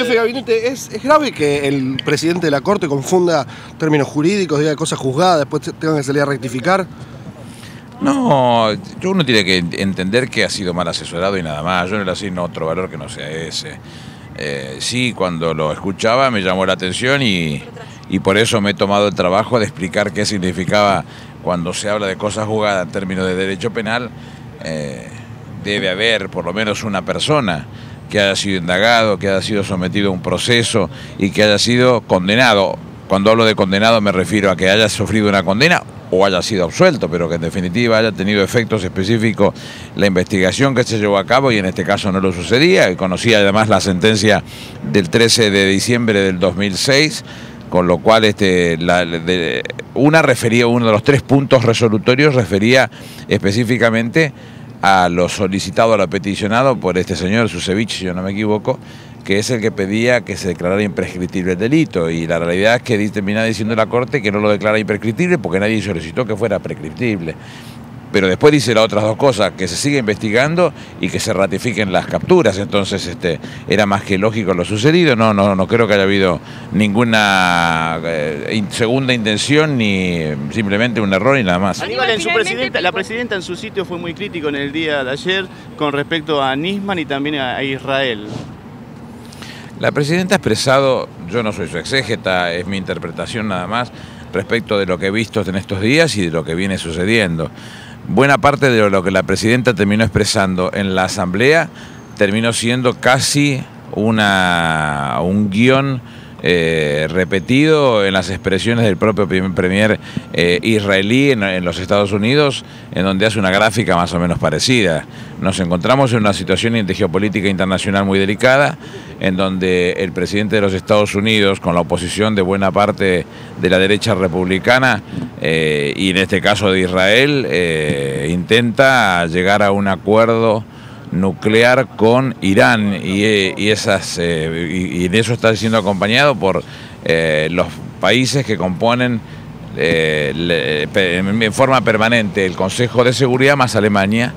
Jefe de gabinete, ¿es grave que el presidente de la Corte confunda términos jurídicos, diga cosas juzgadas, después tengan que salir a rectificar? No, uno tiene que entender que ha sido mal asesorado y nada más. Yo no le asigno otro valor que no sea ese. Sí, cuando lo escuchaba me llamó la atención y por eso me he tomado el trabajo de explicar qué significaba cuando se habla de cosas juzgadas en términos de derecho penal. Debe haber por lo menos una persona que haya sido indagado, que haya sido sometido a un proceso y que haya sido condenado. Cuando hablo de condenado me refiero a que haya sufrido una condena o haya sido absuelto, pero que en definitiva haya tenido efectos específicos la investigación que se llevó a cabo, y en este caso no lo sucedía. Y conocía además la sentencia del 13 de diciembre del 2006, con lo cual una refería, uno de los 3 puntos resolutorios refería específicamente a lo solicitado, a lo peticionado por este señor Susevich, si yo no me equivoco, que es el que pedía que se declarara imprescriptible el delito, y la realidad es que termina diciendo la Corte que no lo declara imprescriptible porque nadie solicitó que fuera prescriptible. Pero después dice las otras 2 cosas, que se sigue investigando y que se ratifiquen las capturas. Entonces era más que lógico lo sucedido. No creo que haya habido ninguna segunda intención ni simplemente un error y nada más. Aníbal, la presidenta en su sitio fue muy crítico en el día de ayer con respecto a Nisman y también a Israel. La presidenta ha expresado, yo no soy su exégeta, es mi interpretación nada más, respecto de lo que he visto en estos días y de lo que viene sucediendo. Buena parte de lo que la presidenta terminó expresando en la asamblea terminó siendo casi un guión repetido en las expresiones del propio premier israelí en los Estados Unidos, en donde hace una gráfica más o menos parecida. Nos encontramos en una situación de geopolítica internacional muy delicada, en donde el presidente de los Estados Unidos, con la oposición de buena parte de la derecha republicana, y en este caso de Israel, intenta llegar a un acuerdo nuclear con Irán, y en eso está siendo acompañado por los países que componen en forma permanente el Consejo de Seguridad más Alemania,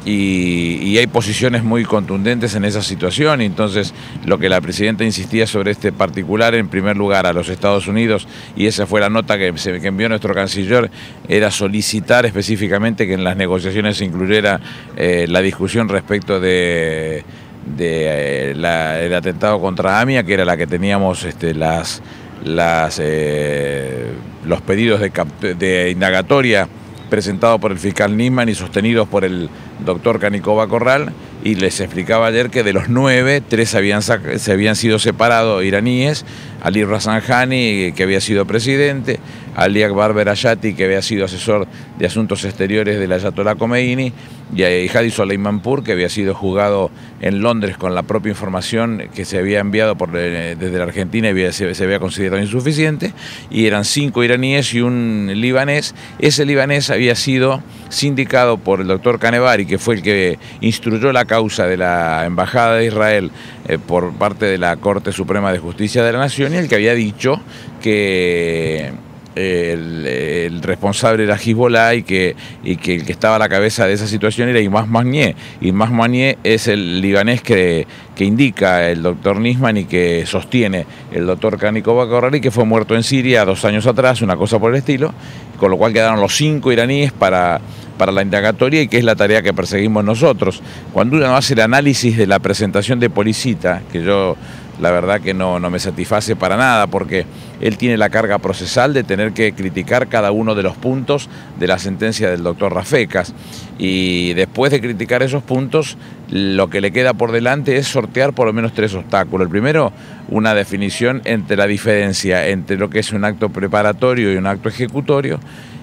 y hay posiciones muy contundentes en esa situación. Entonces lo que la presidenta insistía sobre este particular, en primer lugar a los Estados Unidos, y esa fue la nota que envió nuestro canciller, era solicitar específicamente que en las negociaciones se incluyera la discusión respecto del atentado contra AMIA, que era la que teníamos los pedidos de indagatoria presentados por el fiscal Nisman y sostenidos por el doctor Canicova Corral, y les explicaba ayer que de los 9, 3 se habían sido separados iraníes: Ali Razanjani, que había sido presidente; Ali Akbar Berayati, que había sido asesor de asuntos exteriores del Ayatollah Khomeini; y Hadi Soleimanpour, que había sido juzgado en Londres con la propia información que se había enviado desde la Argentina y se había considerado insuficiente, y eran 5 iraníes y un libanés. Ese libanés había sido sindicado por el doctor Canevari, que fue el que instruyó la causa de la Embajada de Israel por parte de la Corte Suprema de Justicia de la Nación, y el que había dicho que el responsable era Hezbollah y que el que estaba a la cabeza de esa situación era Imad Manieh. Imad Manieh es el libanés que indica el doctor Nisman y que sostiene el doctor Canicova Corral, y que fue muerto en Siria 2 años atrás, una cosa por el estilo, con lo cual quedaron los 5 iraníes para la indagatoria, y que es la tarea que perseguimos nosotros. Cuando uno hace el análisis de la presentación de Policita, que yo la verdad que no me satisface para nada, porque él tiene la carga procesal de tener que criticar cada uno de los puntos de la sentencia del doctor Rafecas, y después de criticar esos puntos, lo que le queda por delante es sortear por lo menos 3 obstáculos. El primero, una definición entre la diferencia entre lo que es un acto preparatorio y un acto ejecutorio.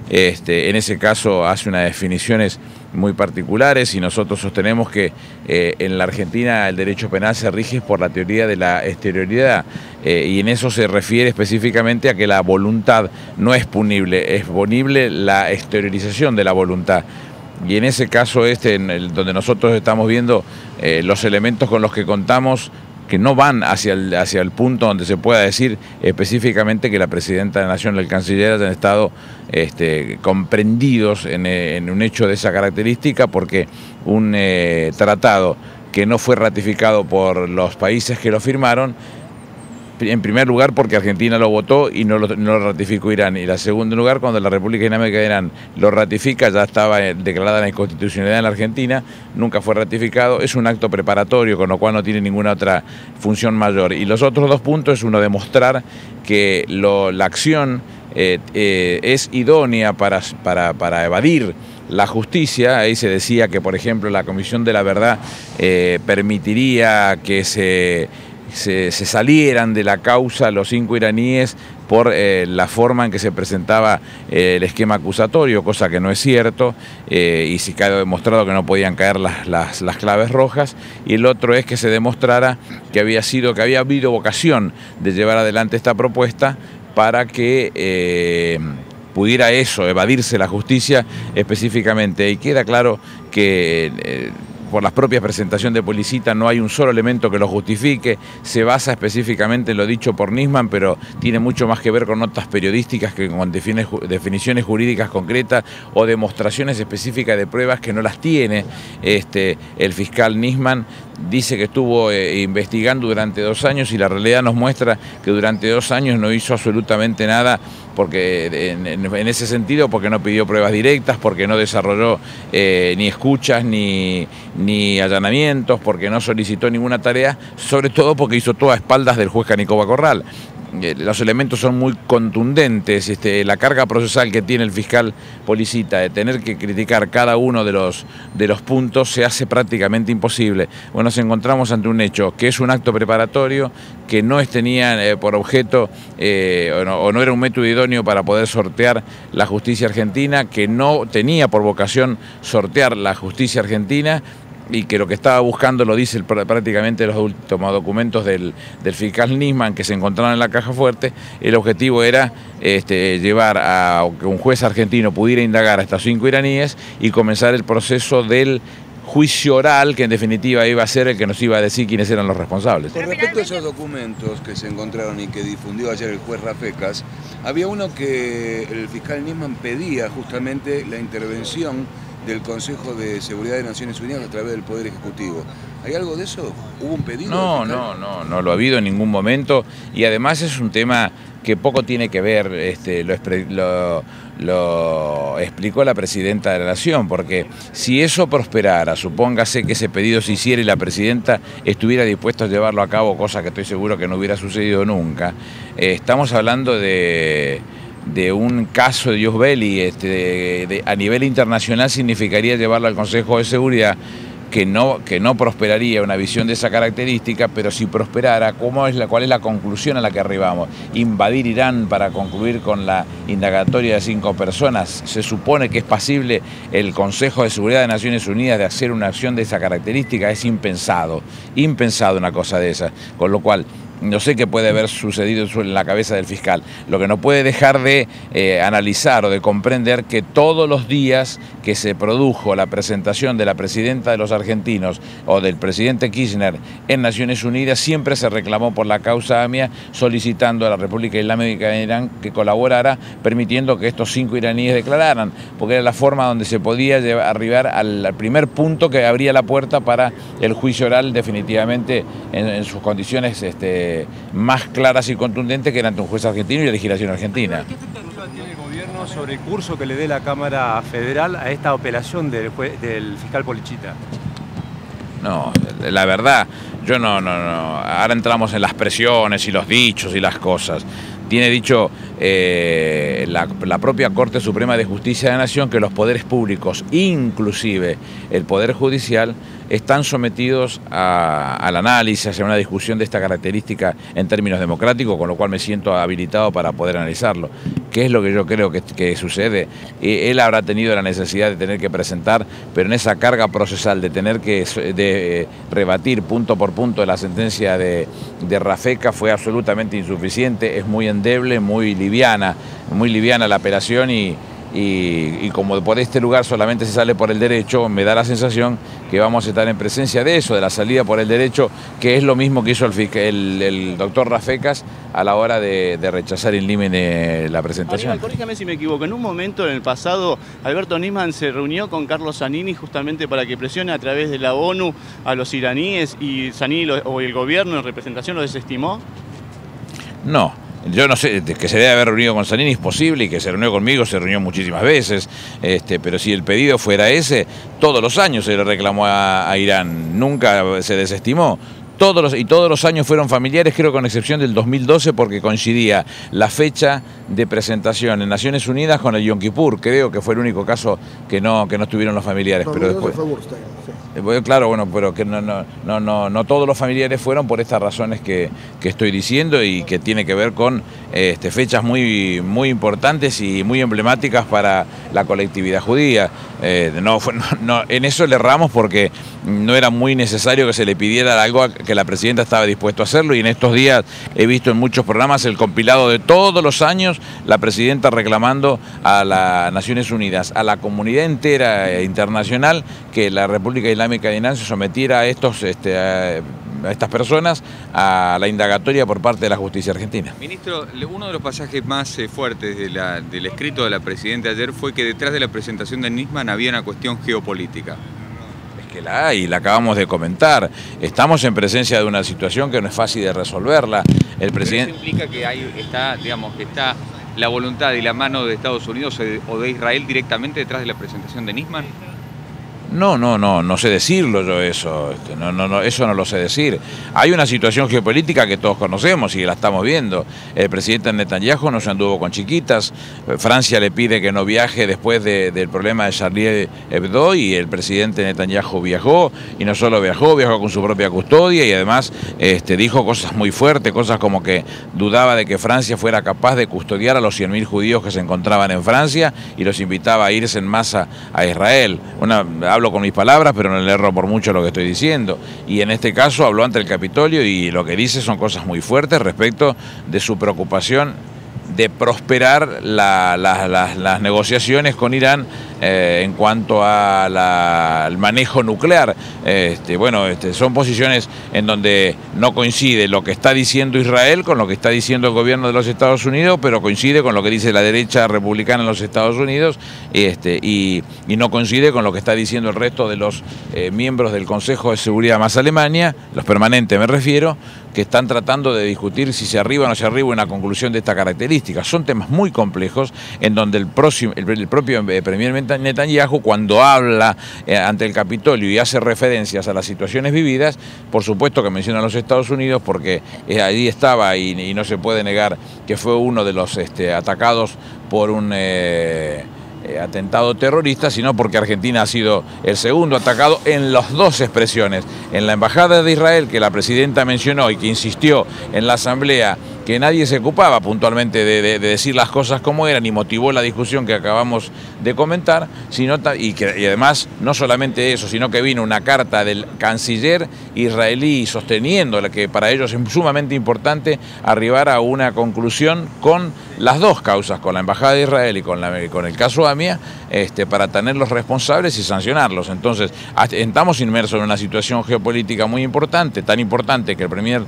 En ese caso hace unas definiciones muy particulares, y nosotros sostenemos que en la Argentina el derecho penal se rige por la teoría de la exterioridad, y en eso se refiere específicamente a que la voluntad no es punible, es punible la exteriorización de la voluntad. Y en ese caso donde nosotros estamos viendo los elementos con los que contamos, que no van hacia el punto donde se pueda decir específicamente que la presidenta de la Nación y el canciller hayan estado comprendidos en un hecho de esa característica, porque un tratado que no fue ratificado por los países que lo firmaron en primer lugar porque Argentina lo votó y no lo ratificó Irán. Y en segundo lugar, cuando la República Islámica de Irán lo ratifica, ya estaba declarada la inconstitucionalidad en la Argentina, nunca fue ratificado. Es un acto preparatorio, con lo cual no tiene ninguna otra función mayor. Y los otros dos puntos es uno, demostrar que la acción es idónea para evadir la justicia. Ahí se decía que, por ejemplo, la Comisión de la Verdad permitiría que se salieran de la causa los 5 iraníes por la forma en que se presentaba el esquema acusatorio, cosa que no es cierto, y se quedó demostrado que no podían caer las claves rojas. Y el otro es que se demostrara que había habido vocación de llevar adelante esta propuesta para que pudiera evadirse la justicia específicamente. Y queda claro que por las propias presentaciones de Policita no hay un solo elemento que lo justifique, se basa específicamente en lo dicho por Nisman, pero tiene mucho más que ver con notas periodísticas que con definiciones jurídicas concretas o demostraciones específicas de pruebas que no las tiene. El fiscal Nisman dice que estuvo investigando durante 2 años y la realidad nos muestra que durante 2 años no hizo absolutamente nada, porque en ese sentido, porque no pidió pruebas directas, porque no desarrolló ni escuchas ni allanamientos, porque no solicitó ninguna tarea, sobre todo porque hizo todo a espaldas del juez Canicoba Corral. Los elementos son muy contundentes. La carga procesal que tiene el fiscal Policita de tener que criticar cada uno de los puntos se hace prácticamente imposible. Bueno, nos encontramos ante un hecho que es un acto preparatorio, que no tenía por objeto o no era un método idóneo para poder sortear la justicia argentina, que no tenía por vocación sortear la justicia argentina, y que lo que estaba buscando, lo dice prácticamente los últimos documentos del fiscal Nisman que se encontraron en la caja fuerte, el objetivo era llevar a que un juez argentino pudiera indagar a estos 5 iraníes y comenzar el proceso del juicio oral, que en definitiva iba a ser el que nos iba a decir quiénes eran los responsables. Con respecto a esos documentos que se encontraron y que difundió ayer el juez Rafecas, había uno que el fiscal Nisman pedía justamente la intervención del Consejo de Seguridad de Naciones Unidas a través del Poder Ejecutivo. ¿Hay algo de eso? ¿Hubo un pedido? No lo ha habido en ningún momento, y además es un tema que poco tiene que ver, lo explicó la Presidenta de la Nación, porque si eso prosperara, supóngase que ese pedido se hiciera y la Presidenta estuviera dispuesta a llevarlo a cabo, cosa que estoy seguro que no hubiera sucedido nunca, estamos hablando de un caso de Ius Belli, a nivel internacional significaría llevarlo al Consejo de Seguridad, que no prosperaría una visión de esa característica, pero si prosperara, ¿cuál es la conclusión a la que arribamos? Invadir Irán para concluir con la indagatoria de 5 personas. Se supone que es pasible el Consejo de Seguridad de Naciones Unidas de hacer una acción de esa característica. Es impensado una cosa de esa, con lo cual no sé qué puede haber sucedido en la cabeza del fiscal. Lo que no puede dejar de analizar o de comprender que todos los días que se produjo la presentación de la presidenta de los argentinos o del presidente Kirchner en Naciones Unidas, siempre se reclamó por la causa AMIA, solicitando a la República Islámica de Irán que colaborara, permitiendo que estos 5 iraníes declararan, porque era la forma donde se podía arribar al primer punto que abría la puerta para el juicio oral definitivamente en sus condiciones más claras y contundentes, que eran un juez argentino y la legislación argentina. ¿Qué expectativa tiene el gobierno sobre el curso que le dé la Cámara Federal a esta operación del fiscal Policita? No, la verdad, yo no. Ahora entramos en las presiones y los dichos y las cosas. Tiene dicho la propia Corte Suprema de Justicia de la Nación que los poderes públicos, inclusive el Poder Judicial, están sometidos al análisis, a una discusión de esta característica en términos democráticos, con lo cual me siento habilitado para poder analizarlo. ¿Qué es lo que yo creo que sucede? Él habrá tenido la necesidad de tener que presentar, pero en esa carga procesal de tener que rebatir punto por punto la sentencia de Rafeca fue absolutamente insuficiente, es muy endeble, muy liviana la apelación y como por este lugar solamente se sale por el derecho, me da la sensación que vamos a estar en presencia de eso, de la salida por el derecho, que es lo mismo que hizo el doctor Rafecas a la hora de rechazar in limine la presentación. Aníbal, corríjame si me equivoco, en un momento en el pasado Alberto Nisman se reunió con Carlos Zanini justamente para que presione a través de la ONU a los iraníes, y Zanini o el gobierno en representación lo desestimó. No. Yo no sé, que se debe haber reunido con Zanini es posible, y que se reunió conmigo, se reunió muchísimas veces, pero si el pedido fuera ese, todos los años se le reclamó a Irán, nunca se desestimó. Todos los años fueron familiares, creo con excepción del 2012, porque coincidía la fecha de presentación en Naciones Unidas con el Yom Kippur. Creo que fue el único caso que no estuvieron los familiares. Pero después, claro, bueno, pero que no todos los familiares fueron por estas razones que estoy diciendo, y que tiene que ver con fechas muy importantes y muy emblemáticas para la colectividad judía. En eso le erramos, porque no era muy necesario que se le pidiera algo que la presidenta estaba dispuesta a hacerlo, y en estos días he visto en muchos programas el compilado de todos los años la presidenta reclamando a las Naciones Unidas, a la comunidad entera internacional, que la República Islámica de Irán se sometiera a estas personas a la indagatoria por parte de la justicia argentina. Ministro, uno de los pasajes más fuertes del escrito de la presidenta ayer fue que detrás de la presentación de Nisman había una cuestión geopolítica. Que la hay, la acabamos de comentar. Estamos en presencia de una situación que no es fácil de resolverla. El presidente... ¿Eso implica que está la voluntad y la mano de Estados Unidos o de Israel directamente detrás de la presentación de Nisman? No sé decirlo yo eso, eso no lo sé decir. Hay una situación geopolítica que todos conocemos y que la estamos viendo. El presidente Netanyahu no se anduvo con chiquitas, Francia le pide que no viaje después del problema de Charlie Hebdo, y el presidente Netanyahu viajó, y no solo viajó con su propia custodia, y además dijo cosas muy fuertes, cosas como que dudaba de que Francia fuera capaz de custodiar a los 100.000 judíos que se encontraban en Francia, y los invitaba a irse en masa a Israel. Hablo con mis palabras, pero no le erro por mucho lo que estoy diciendo. Y en este caso habló ante el Capitolio, y lo que dice son cosas muy fuertes respecto de su preocupación de prosperar las negociaciones con Irán en cuanto al manejo nuclear. Son posiciones en donde no coincide lo que está diciendo Israel con lo que está diciendo el gobierno de los Estados Unidos, pero coincide con lo que dice la derecha republicana en los Estados Unidos, y no coincide con lo que está diciendo el resto de los miembros del Consejo de Seguridad más Alemania, los permanentes me refiero, que están tratando de discutir si se arriba o no se arriba una conclusión de esta característica. Son temas muy complejos, en donde el propio Premier Netanyahu, cuando habla ante el Capitolio y hace referencias a las situaciones vividas, por supuesto que menciona a los Estados Unidos, porque ahí estaba, y no se puede negar que fue uno de los atacados por un atentado terrorista, sino porque Argentina ha sido el segundo atacado en las dos expresiones. En la Embajada de Israel, que la presidenta mencionó y que insistió en la Asamblea que nadie se ocupaba puntualmente de decir las cosas como eran, y motivó la discusión que acabamos de comentar, y además no solamente eso, sino que vino una carta del canciller israelí sosteniendo que para ellos es sumamente importante arribar a una conclusión con las dos causas, con la Embajada de Israel y con el caso AMIA, para tenerlos responsables y sancionarlos. Entonces, estamos inmersos en una situación geopolítica muy importante, tan importante que el premier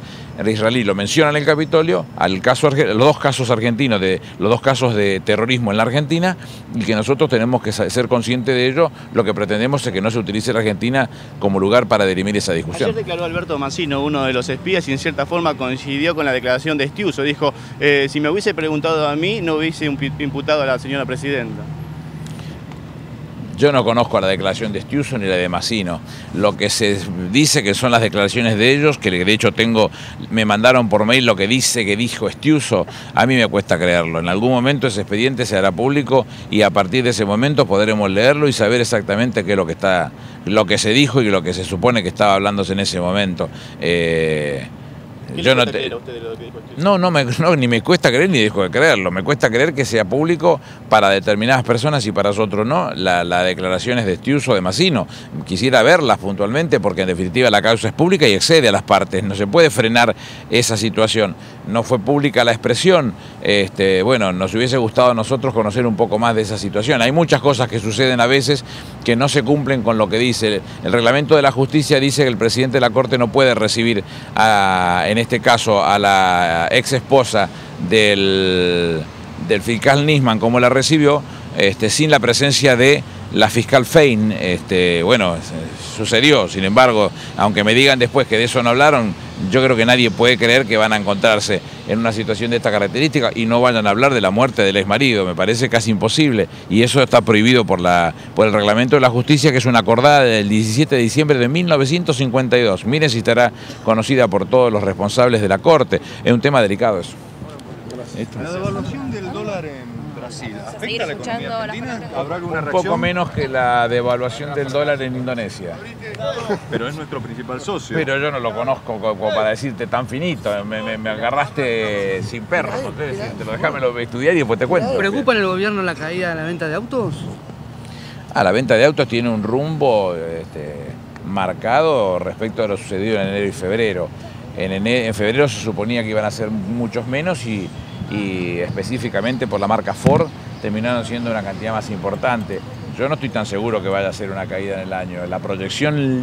israelí lo menciona en el Capitolio, los dos casos argentinos, los dos casos de terrorismo en la Argentina, y que nosotros tenemos que ser conscientes de ello. Lo que pretendemos es que no se utilice la Argentina como lugar para dirimir esa discusión. Ayer declaró Alberto Mancino, uno de los espías, y en cierta forma coincidió con la declaración de Estiuso. Dijo, si me hubiese preguntado a mí, no hubiese imputado a la señora presidenta. Yo no conozco la declaración de Estiuso ni la de Mancino. Lo que se dice que son las declaraciones de ellos, que de hecho me mandaron por mail lo que dijo Estiuso, a mí me cuesta creerlo. En algún momento ese expediente se hará público, y a partir de ese momento podremos leerlo y saber exactamente qué es lo que se dijo y lo que se supone que estaba hablándose en ese momento. Yo no te... usted de lo que dijo No, ni me cuesta creer ni dejo de creerlo. Me cuesta creer que sea público para determinadas personas y para otros no. Las declaraciones de Estiuso, de Mancino, quisiera verlas puntualmente, porque en definitiva la causa es pública y excede a las partes. No se puede frenar esa situación. No fue pública la expresión. Nos hubiese gustado a nosotros conocer un poco más de esa situación. Hay muchas cosas que suceden a veces que no se cumplen con lo que dice. El reglamento de la justicia dice que el presidente de la Corte no puede recibir en este caso a la ex esposa del fiscal Nisman, como la recibió, sin la presencia de la fiscal Fein. Sucedió. Sin embargo, aunque me digan después que de eso no hablaron, yo creo que nadie puede creer que van a encontrarse en una situación de esta característica y no vayan a hablar de la muerte del exmarido. Me parece casi imposible y eso está prohibido por el reglamento de la justicia, que es una acordada del 17 de diciembre de 1952. Miren si estará conocida por todos los responsables de la Corte. Es un tema delicado eso. La devaluación del dólar en Brasil, ¿afecta a la economía argentina? ¿Habrá alguna Un reacción? poco menos que la devaluación del dólar en Indonesia. Pero es nuestro principal socio. Pero yo no lo conozco como para decirte tan finito. Me agarraste sin perro. Déjamelo estudiar y después te cuento. ¿Preocupa en el gobierno la caída de la venta de autos? La venta de autos tiene un rumbo marcado respecto a lo sucedido en enero y febrero. En febrero se suponía que iban a ser muchos menos y específicamente por la marca Ford terminaron siendo una cantidad más importante. Yo no estoy tan seguro que vaya a ser una caída en el año. La proyección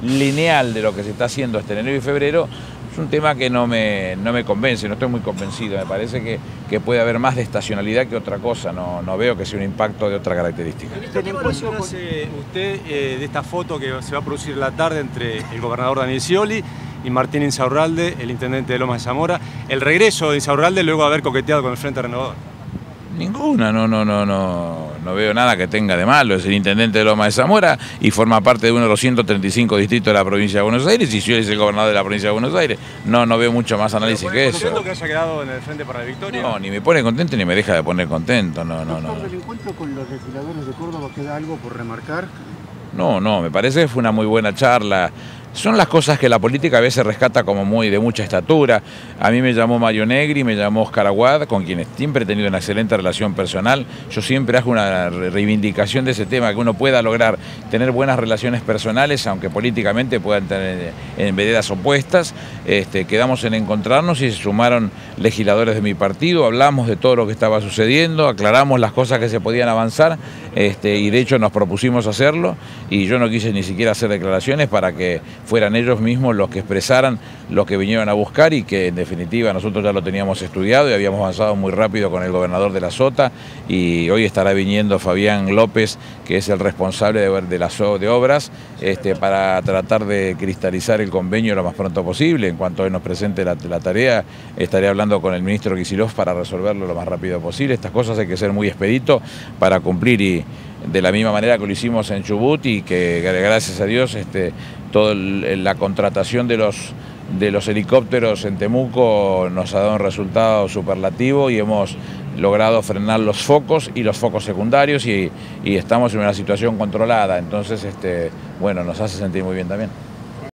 lineal de lo que se está haciendo hasta enero y febrero es un tema que no me convence, no estoy muy convencido. Me parece que puede haber más de estacionalidad que otra cosa, no veo que sea un impacto de otra característica. ¿Qué evaluación hace usted de esta foto que se va a producir la tarde entre el gobernador Daniel Scioli y Martín Insaurralde, el intendente de Lomas de Zamora, el regreso de Insaurralde luego de haber coqueteado con el Frente Renovador? Ninguna, no veo nada que tenga de malo. Es el intendente de Lomas de Zamora y forma parte de uno de los 135 distritos de la provincia de Buenos Aires y yo es el gobernador de la provincia de Buenos Aires. No veo mucho más análisis que eso. ¿Contento que haya quedado en el Frente para la Victoria? No, ni me pone contento ni me deja de poner contento, no. ¿El encuentro con los legisladores de Córdoba queda algo por remarcar? No, me parece que fue una muy buena charla. Son las cosas que la política a veces rescata como de mucha estatura. A mí me llamó Mario Negri, me llamó Oscar Aguad, con quienes siempre he tenido una excelente relación personal. Yo siempre hago una reivindicación de ese tema, que uno pueda lograr tener buenas relaciones personales, aunque políticamente puedan tener en veredas opuestas. Quedamos en encontrarnos y se sumaron legisladores de mi partido, hablamos de todo lo que estaba sucediendo, aclaramos las cosas que se podían avanzar y de hecho nos propusimos hacerlo y yo no quise ni siquiera hacer declaraciones para que fueran ellos mismos los que expresaran lo que vinieron a buscar y que en definitiva nosotros ya lo teníamos estudiado y habíamos avanzado muy rápido con el gobernador de la Sota y hoy estará viniendo Fabián López, que es el responsable de obras, para tratar de cristalizar el convenio lo más pronto posible. En cuanto hoy nos presente la tarea, estaré hablando con el ministro Kicillof para resolverlo lo más rápido posible. Estas cosas hay que ser muy expedito para cumplir y de la misma manera que lo hicimos en Chubut y que gracias a Dios toda la contratación de los helicópteros en Temuco nos ha dado un resultado superlativo y hemos logrado frenar los focos y los focos secundarios y estamos en una situación controlada. Entonces, nos hace sentir muy bien también.